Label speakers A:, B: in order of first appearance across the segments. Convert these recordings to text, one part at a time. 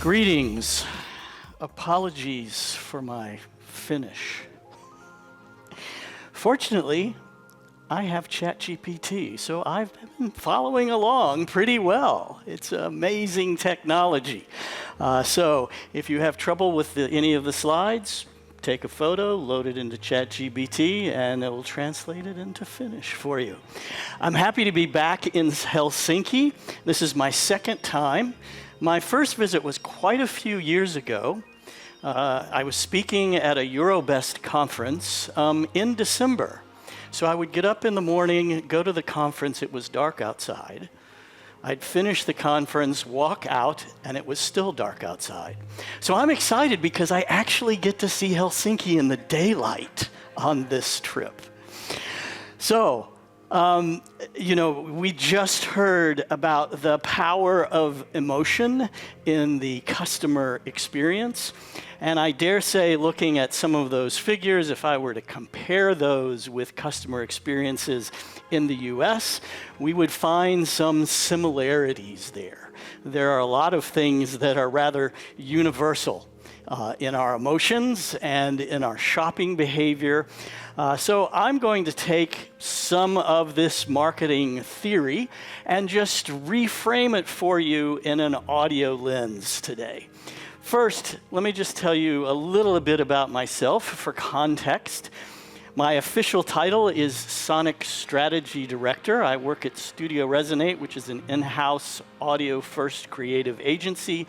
A: Greetings. Apologies for my Finnish. Fortunately, I have ChatGPT, so I've been following along pretty well. It's amazing technology. So if you have trouble with any of the slides, take a photo, load it into ChatGPT, and it will translate it into Finnish for you. I'm happy to be back in Helsinki. This is my second time. My first visit was quite a few years ago. I was speaking at a Eurobest conference in December. So I would get up in the morning, go to the conference, it was dark outside. I'd finish the conference, walk out, and it was still dark outside. So I'm excited because I actually get to see Helsinki in the daylight on this trip. So, we just heard about the power of emotion in the customer experience. And I dare say, looking at some of those figures, if I were to compare those with customer experiences in the US, we would find some similarities there. There are a lot of things that are rather universal in our emotions and in our shopping behavior. So I'm going to take some of this marketing theory and just reframe it for you in an audio lens today. First, let me just tell you a little bit about myself for context. My official title is Sonic Strategy Director. I work at Studio Resonate, which is an in-house audio-first creative agency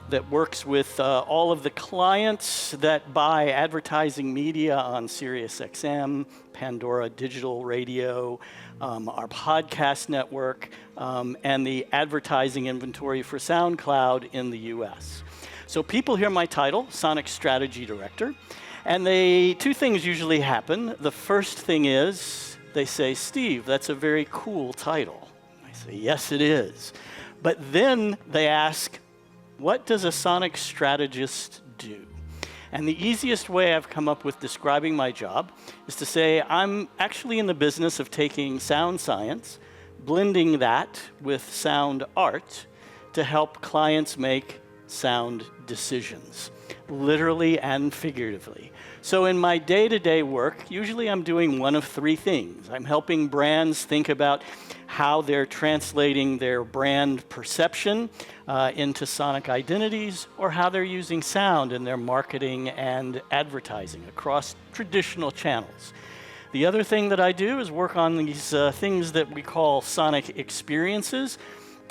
A: that works with all of the clients that buy advertising media on SiriusXM, Pandora Digital Radio, our podcast network, and the advertising inventory for SoundCloud in the US. So people hear my title, Sonic Strategy Director, and two things usually happen. The first thing is they say, Steve, that's a very cool title. I say, yes, it is. But then they ask, what does a sonic strategist do? And the easiest way I've come up with describing my job is to say I'm actually in the business of taking sound science, blending that with sound art to help clients make sound decisions, literally and figuratively. So in my day-to-day work, usually I'm doing one of three things. I'm helping brands think about how they're translating their brand perception into sonic identities, or how they're using sound in their marketing and advertising across traditional channels. The other thing that I do is work on these things that we call sonic experiences.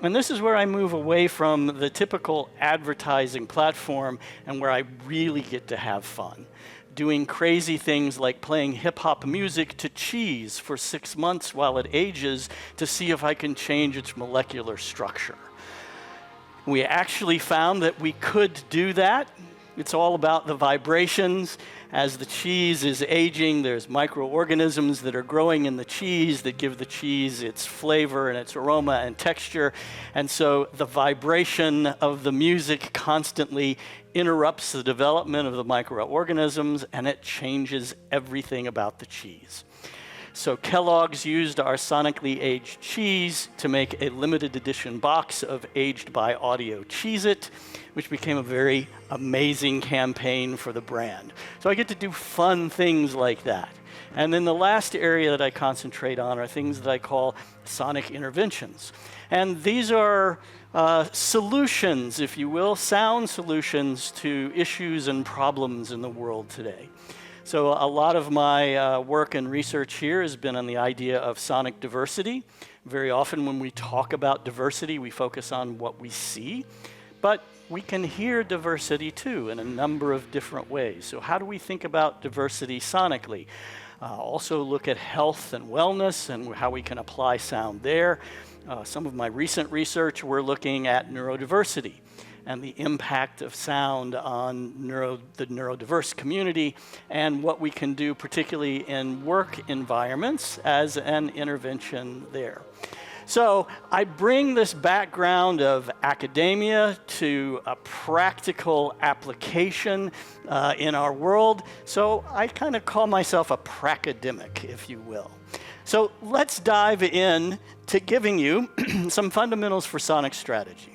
A: And this is where I move away from the typical advertising platform and where I really get to have fun. Doing crazy things like playing hip-hop music to cheese for 6 months while it ages to see if I can change its molecular structure. We actually found that we could do that. It's all about the vibrations. As the cheese is aging, there's microorganisms that are growing in the cheese that give the cheese its flavor and its aroma and texture. And so the vibration of the music constantly interrupts the development of the microorganisms, and it changes everything about the cheese. So Kellogg's used our sonically aged cheese to make a limited edition box of Aged by Audio Cheez-It, which became a very amazing campaign for the brand. So I get to do fun things like that. And then the last area that I concentrate on are things that I call sonic interventions. And these are solutions, if you will, sound solutions to issues and problems in the world today. So a lot of my work and research here has been on the idea of sonic diversity. Very often when we talk about diversity, we focus on what we see, but we can hear diversity too in a number of different ways. So how do we think about diversity sonically? Also look at health and wellness and how we can apply sound there. Some of my recent research, we're looking at neurodiversity and the impact of sound on the neurodiverse community and what we can do particularly in work environments as an intervention there. So I bring this background of academia to a practical application in our world. So I kind of call myself a pracademic, if you will. So let's dive in to giving you some fundamentals for sonic strategy.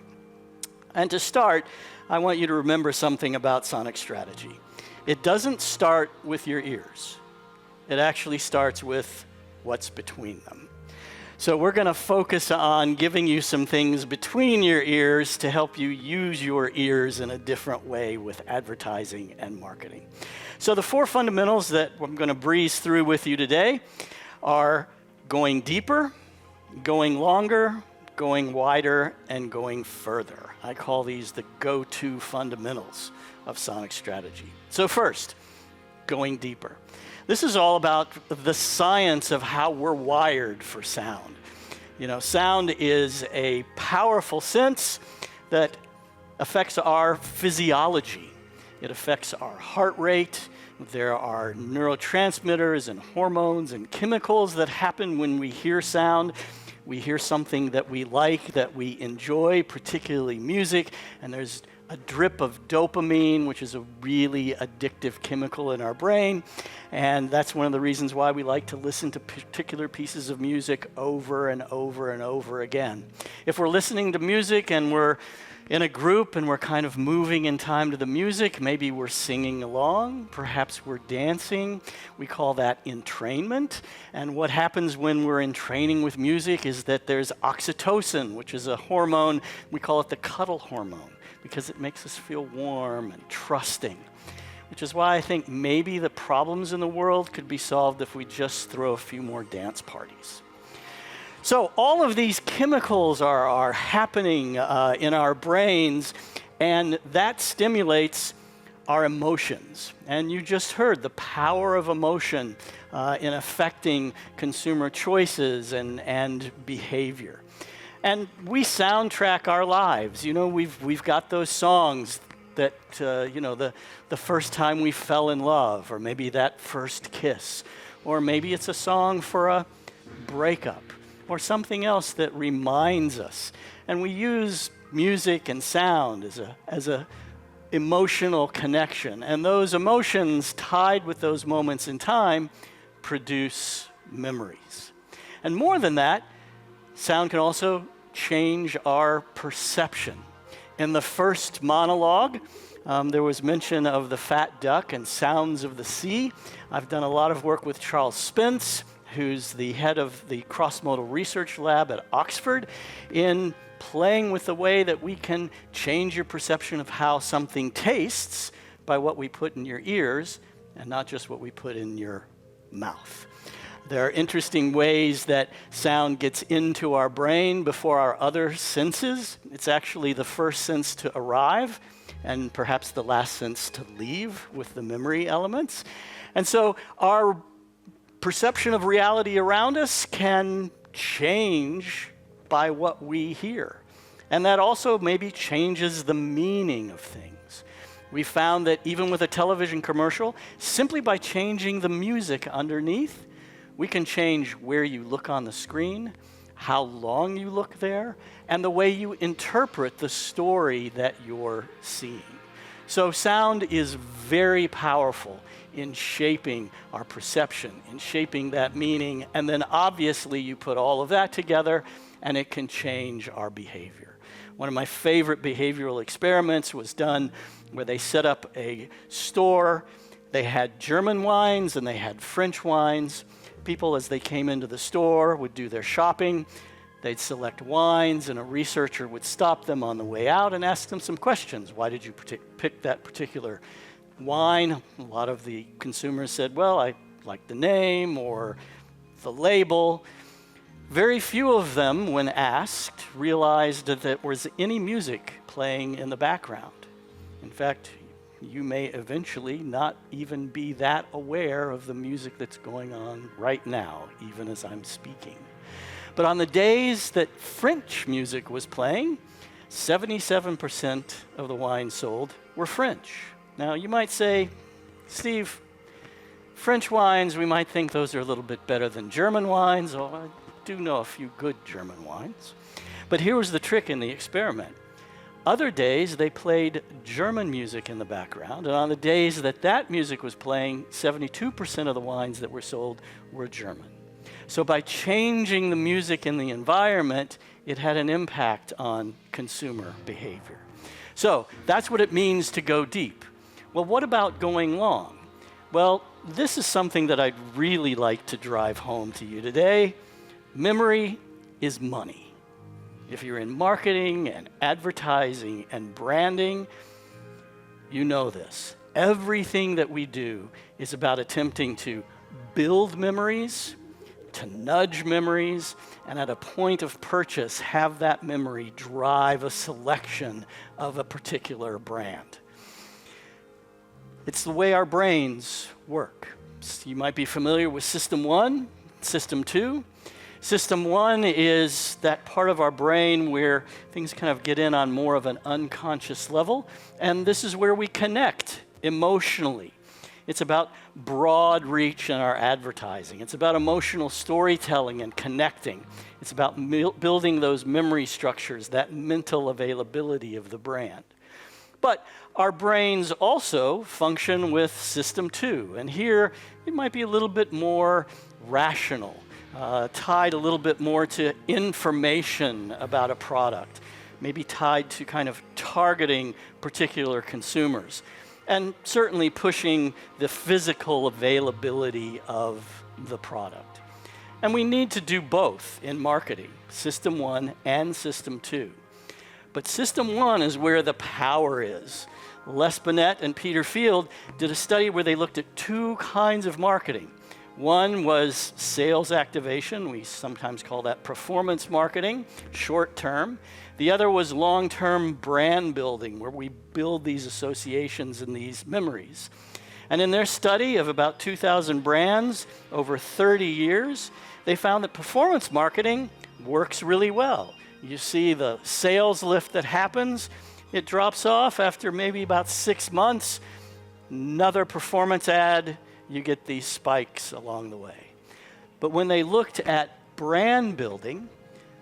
A: And to start, I want you to remember something about sonic strategy. It doesn't start with your ears. It actually starts with what's between them. So we're going to focus on giving you some things between your ears to help you use your ears in a different way with advertising and marketing. So the 4 fundamentals that I'm going to breeze through with you today are going deeper, going longer, going wider, and going further. I call these the go-to fundamentals of sonic strategy. So first, going deeper. This is all about the science of how we're wired for sound. You know, sound is a powerful sense that affects our physiology. It affects our heart rate. There are neurotransmitters and hormones and chemicals that happen when we hear sound. We hear something that we like, that we enjoy, particularly music, and there's a drip of dopamine, which is a really addictive chemical in our brain. And that's one of the reasons why we like to listen to particular pieces of music over and over and over again. If we're listening to music and we're in a group and we're kind of moving in time to the music, maybe we're singing along, perhaps we're dancing. We call that entrainment. And what happens when we're entraining with music is that there's oxytocin, which is a hormone, we call it the cuddle hormone, because it makes us feel warm and trusting, which is why I think maybe the problems in the world could be solved if we just throw a few more dance parties. So all of these chemicals are happening in our brains, and that stimulates our emotions. And you just heard the power of emotion in affecting consumer choices and behavior. And we soundtrack our lives. You know, we've got those songs that, the first time we fell in love, or maybe that first kiss, or maybe it's a song for a breakup, or something else that reminds us. And we use music and sound as a emotional connection. And those emotions tied with those moments in time produce memories. And more than that, sound can also change our perception. In the first monologue, there was mention of the fat duck and sounds of the sea. I've done a lot of work with Charles Spence, who's the head of the cross-modal research lab at Oxford, in playing with the way that we can change your perception of how something tastes by what we put in your ears and not just what we put in your mouth. There are interesting ways that sound gets into our brain before our other senses. It's actually the first sense to arrive and perhaps the last sense to leave with the memory elements. And so our perception of reality around us can change by what we hear. And that also maybe changes the meaning of things. We found that even with a television commercial, simply by changing the music underneath, we can change where you look on the screen, how long you look there, and the way you interpret the story that you're seeing. So sound is very powerful in shaping our perception, in shaping that meaning, and then obviously you put all of that together and it can change our behavior. One of my favorite behavioral experiments was done where they set up a store. They had German wines and they had French wines. People, as they came into the store, would do their shopping. They'd select wines, and a researcher would stop them on the way out and ask them some questions. Why did you pick that particular wine? A lot of the consumers said, well, I like the name or the label. Very few of them, when asked, realized that there was any music playing in the background. In fact, you may eventually not even be that aware of the music that's going on right now, even as I'm speaking. But on the days that French music was playing, 77% of the wines sold were French. Now, you might say, Steve, French wines, we might think those are a little bit better than German wines. Oh, I do know a few good German wines. But here was the trick in the experiment. Other days, they played German music in the background, and on the days that that music was playing, 72% of the wines that were sold were German. So by changing the music in the environment, it had an impact on consumer behavior. So that's what it means to go deep. Well, what about going long? Well, this is something that I'd really like to drive home to you today. Memory is money. If you're in marketing and advertising and branding, you know this. Everything that we do is about attempting to build memories, to nudge memories, and at a point of purchase, have that memory drive a selection of a particular brand. It's the way our brains work. So you might be familiar with System 1, System 2. System 1 is that part of our brain where things kind of get in on more of an unconscious level, and this is where we connect emotionally. It's about broad reach in our advertising. It's about emotional storytelling and connecting. It's about building those memory structures, that mental availability of the brand. But our brains also function with System 2, and here it might be a little bit more rational, tied a little bit more to information about a product, maybe tied to kind of targeting particular consumers, and certainly pushing the physical availability of the product. And we need to do both in marketing, System 1 and System 2. But System 1 is where the power is. Les Binet and Peter Field did a study where they looked at two kinds of marketing. One was sales activation. We sometimes call that performance marketing, short term. The other was long-term brand building, where we build these associations and these memories. And in their study of about 2,000 brands over 30 years, they found that performance marketing works really well. You see the sales lift that happens, it drops off after maybe about 6 months. Another performance ad, you get these spikes along the way. But when they looked at brand building,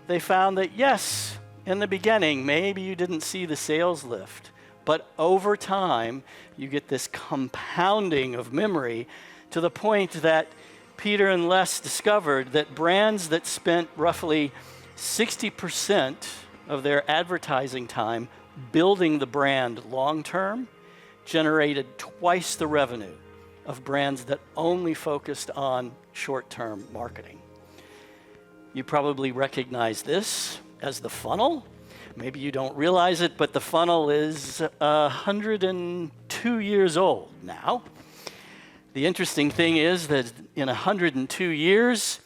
A: they found that yes, in the beginning, maybe you didn't see the sales lift, but over time, you get this compounding of memory to the point that Peter and Les discovered that brands that spent roughly 60% of their advertising time building the brand long-term generated twice the revenue of brands that only focused on short-term marketing. You probably recognize this as the funnel. Maybe you don't realize it, but the funnel is 102 years old now. The interesting thing is that in 102 years,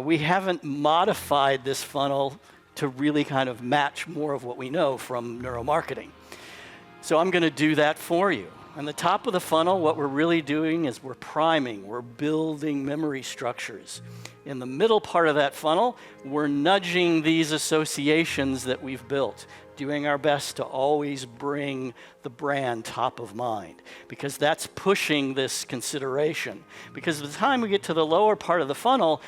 A: we haven't modified this funnel to really kind of match more of what we know from neuromarketing. So I'm going to do that for you. On the top of the funnel, what we're really doing is we're priming, we're building memory structures. In the middle part of that funnel, we're nudging these associations that we've built, doing our best to always bring the brand top of mind, because that's pushing this consideration. Because by the time we get to the lower part of the funnel,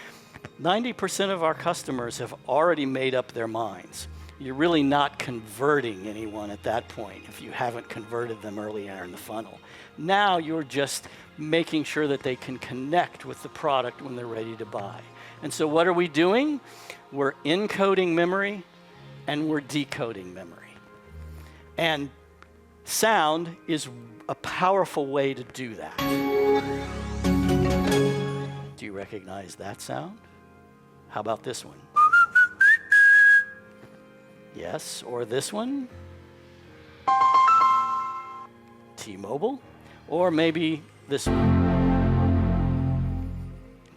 A: 90% of our customers have already made up their minds. You're really not converting anyone at that point if you haven't converted them earlier in the funnel. Now you're just making sure that they can connect with the product when they're ready to buy. And so what are we doing? We're encoding memory and we're decoding memory. And sound is a powerful way to do that. Do you recognize that sound? How about this one? Yes, or this one? T-Mobile? Or maybe this one?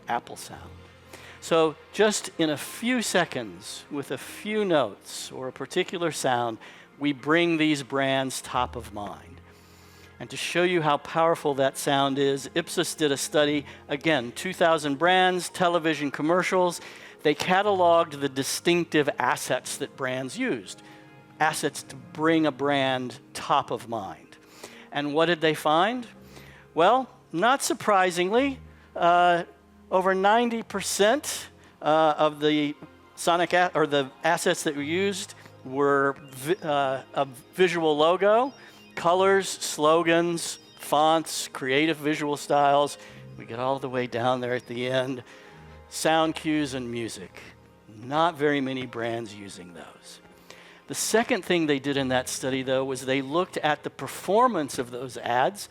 A: Apple sound. So just in a few seconds, with a few notes or a particular sound, we bring these brands top of mind. And to show you how powerful that sound is, Ipsos did a study, again, 2,000 brands, television commercials. They cataloged the distinctive assets that brands used, assets to bring a brand top of mind. And what did they find? Well, not surprisingly, over 90% of the the assets that were used were a visual logo, colors, slogans, fonts, creative visual styles. We get all the way down there at the end. Sound cues and music. Not very many brands using those. The second thing they did in that study, though, was they looked at the performance of those ads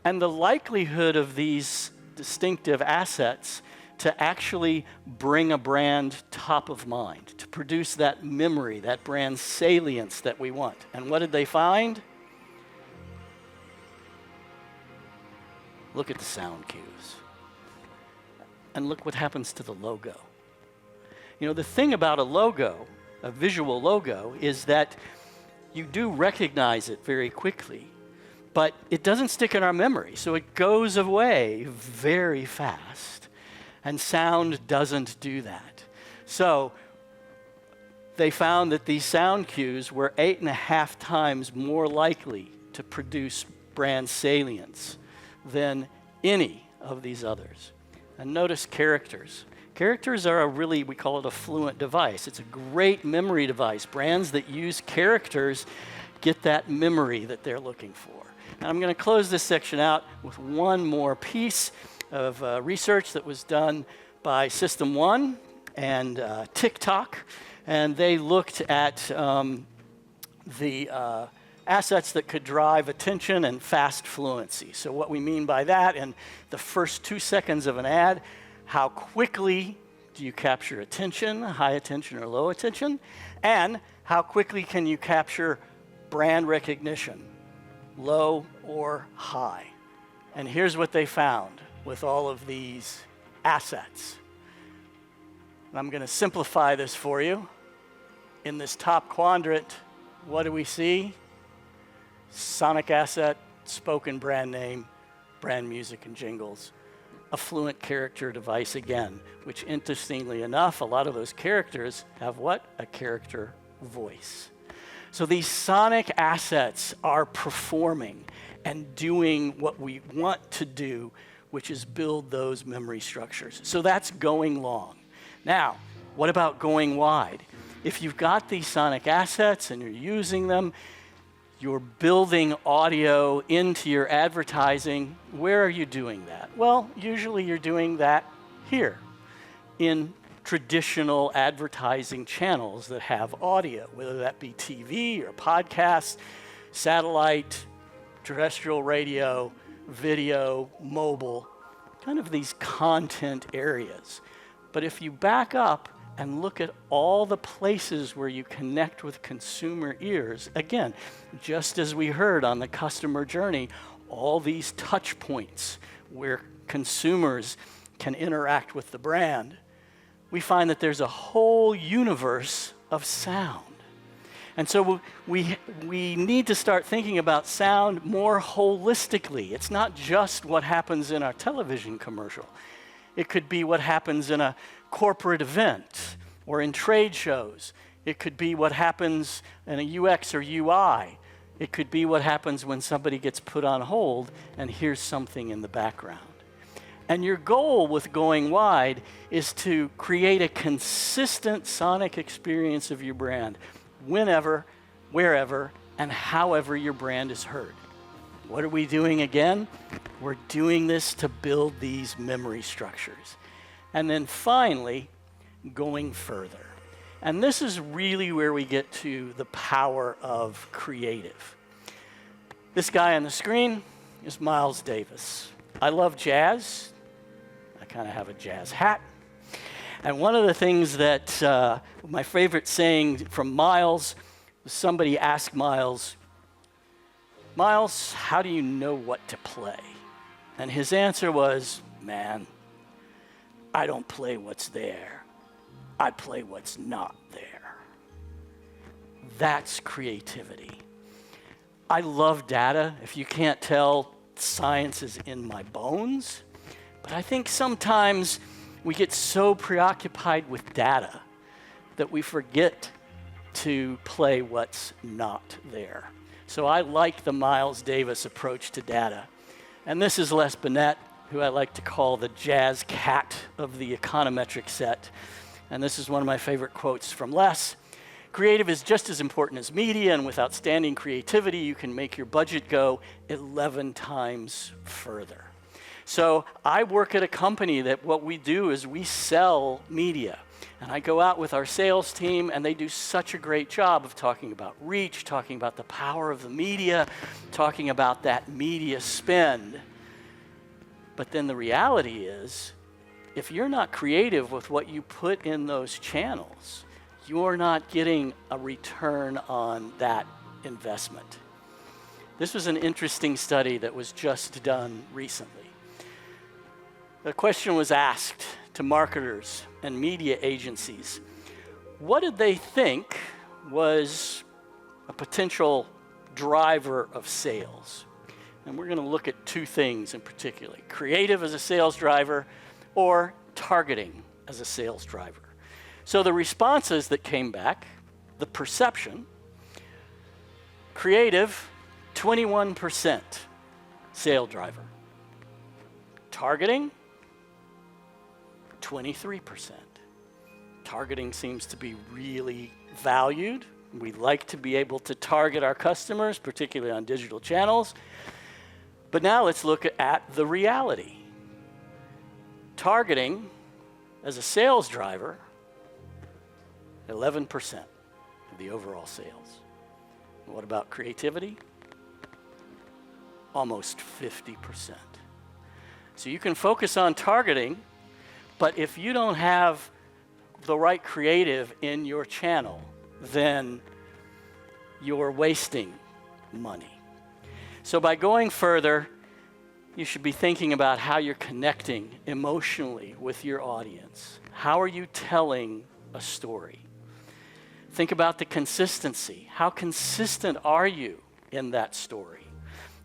A: and the likelihood of these distinctive assets to actually bring a brand top of mind, to produce that memory, that brand salience that we want. And what did they find? Look at the sound cues. And look what happens to the logo. You know, the thing about a logo, a visual logo, is that you do recognize it very quickly, but it doesn't stick in our memory, so it goes away very fast. And sound doesn't do that. So they found that these sound cues were 8.5 times more likely to produce brand salience than any of these others. And notice characters. Characters are we call it a fluent device. It's a great memory device. Brands that use characters get that memory that they're looking for. And I'm going to close this section out with one more piece of research that was done by System 1 and TikTok. And they looked at the assets that could drive attention and fast fluency. So what we mean by that, in the first 2 seconds of an ad, how quickly do you capture attention, high attention or low attention, and how quickly can you capture brand recognition, low or high. And here's what they found with all of these assets. And I'm going to simplify this for you. In this top quadrant, what do we see? Sonic asset, spoken brand name, brand music and jingles. A fluent character device again, which interestingly enough, a lot of those characters have what? A character voice. So these sonic assets are performing and doing what we want to do, which is build those memory structures. So that's going long. Now, what about going wide? If you've got these sonic assets and you're using them, you're building audio into your advertising, where are you doing that? Well, usually you're doing that here in traditional advertising channels that have audio, whether that be TV or podcasts, satellite, terrestrial radio, video, mobile, kind of these content areas. But if you back up and look at all the places where you connect with consumer ears, again, just as we heard on the customer journey, all these touch points where consumers can interact with the brand, we find that there's a whole universe of sound. And so we need to start thinking about sound more holistically. It's not just what happens in our television commercial. It could be what happens in a corporate event or in trade shows. It could be what happens in a UX or UI. It could be what happens when somebody gets put on hold and hears something in the background. And your goal with going wide is to create a consistent sonic experience of your brand whenever, wherever, and however your brand is heard. What are we doing again? We're doing this to build these memory structures. And then finally, going further. And this is really where we get to the power of creative. This guy on the screen is Miles Davis. I love jazz. I kind of have a jazz hat. And one of the things that my favorite saying from Miles was somebody asked Miles, "Miles, how do you know what to play?" And his answer was, "Man, I don't play what's there. I play what's not there." That's creativity. I love data. If you can't tell, science is in my bones. But I think sometimes we get so preoccupied with data that we forget to play what's not there. So I like the Miles Davis approach to data. And this is Les Binet, who I like to call the jazz cat of the econometric set. And this is one of my favorite quotes from Les. "Creative is just as important as media, and with outstanding creativity, you can make your budget go 11 times further." So I work at a company that what we do is we sell media. And I go out with our sales team, and they do such a great job of talking about reach, talking about the power of the media, talking about that media spend. But then the reality is, if you're not creative with what you put in those channels, you're not getting a return on that investment. This was an interesting study that was just done recently. The question was asked to marketers and media agencies, what did they think was a potential driver of sales? And we're going to look at two things in particular: creative as a sales driver or targeting as a sales driver. So the responses that came back, the perception: creative, 21% sales driver. Targeting, 23%. Targeting seems to be really valued. We like to be able to target our customers, particularly on digital channels. But now let's look at the reality. Targeting as a sales driver, 11% of the overall sales. What about creativity? Almost 50%. So you can focus on targeting, but if you don't have the right creative in your channel, then you're wasting money. So by going further, you should be thinking about how you're connecting emotionally with your audience. How are you telling a story? Think about the consistency. How consistent are you in that story?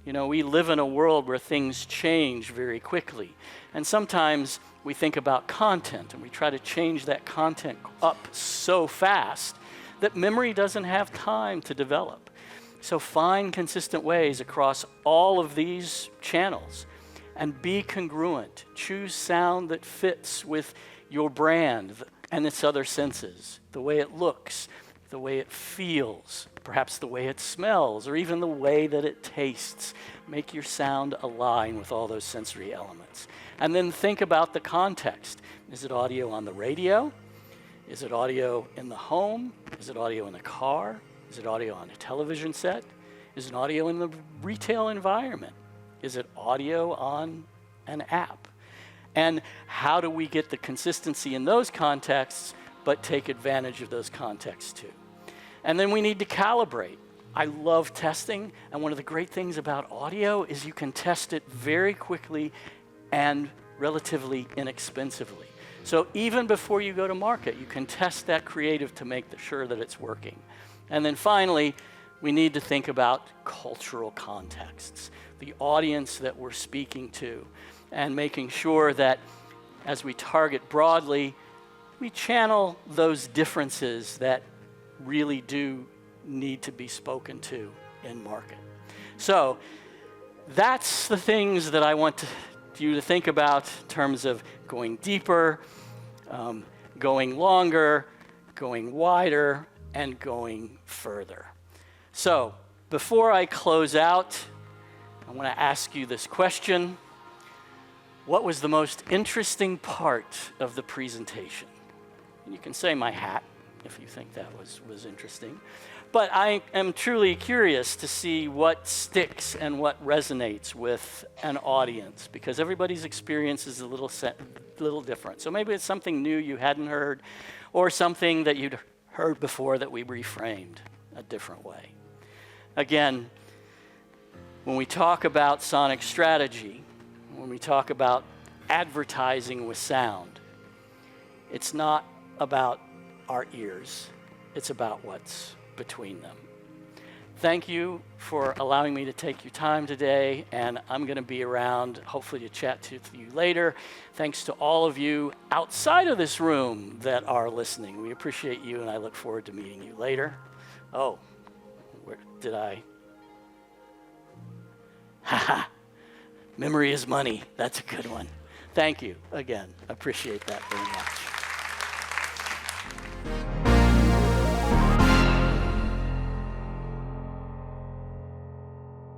A: You know, we live in a world where things change very quickly. And sometimes we think about content and we try to change that content up so fast that memory doesn't have time to develop. So find consistent ways across all of these channels and be congruent. Choose sound that fits with your brand and its other senses, the way it looks, the way it feels, perhaps the way it smells, or even the way that it tastes. Make your sound align with all those sensory elements. And then think about the context. Is it audio on the radio? Is it audio in the home? Is it audio in the car? Is it audio on a television set? Is it audio in the retail environment? Is it audio on an app? And how do we get the consistency in those contexts, but take advantage of those contexts too? And then we need to calibrate. I love testing, and one of the great things about audio is you can test it very quickly and relatively inexpensively. So even before you go to market, you can test that creative to make sure that it's working. And then finally, we need to think about cultural contexts, the audience that we're speaking to, and making sure that as we target broadly, we channel those differences that really do need to be spoken to in market. So that's the things that I want you to think about in terms of going deeper, going longer, going wider, and going further. So before I close out, I want to ask you this question. What was the most interesting part of the presentation? And you can say my hat if you think that was interesting. But I am truly curious to see what sticks and what resonates with an audience, because everybody's experience is a little different. So maybe it's something new you hadn't heard, or something that you'd heard before that we reframed a different way. Again, when we talk about sonic strategy, when we talk about advertising with sound, it's not about our ears, it's about what's between them. Thank you for allowing me to take your time today, and I'm going to be around hopefully to chat to you later. Thanks to all of you outside of this room that are listening. We appreciate you, and I look forward to meeting you later. Oh, where did I? Haha, memory is money. That's a good one. Thank you again. I appreciate that very much.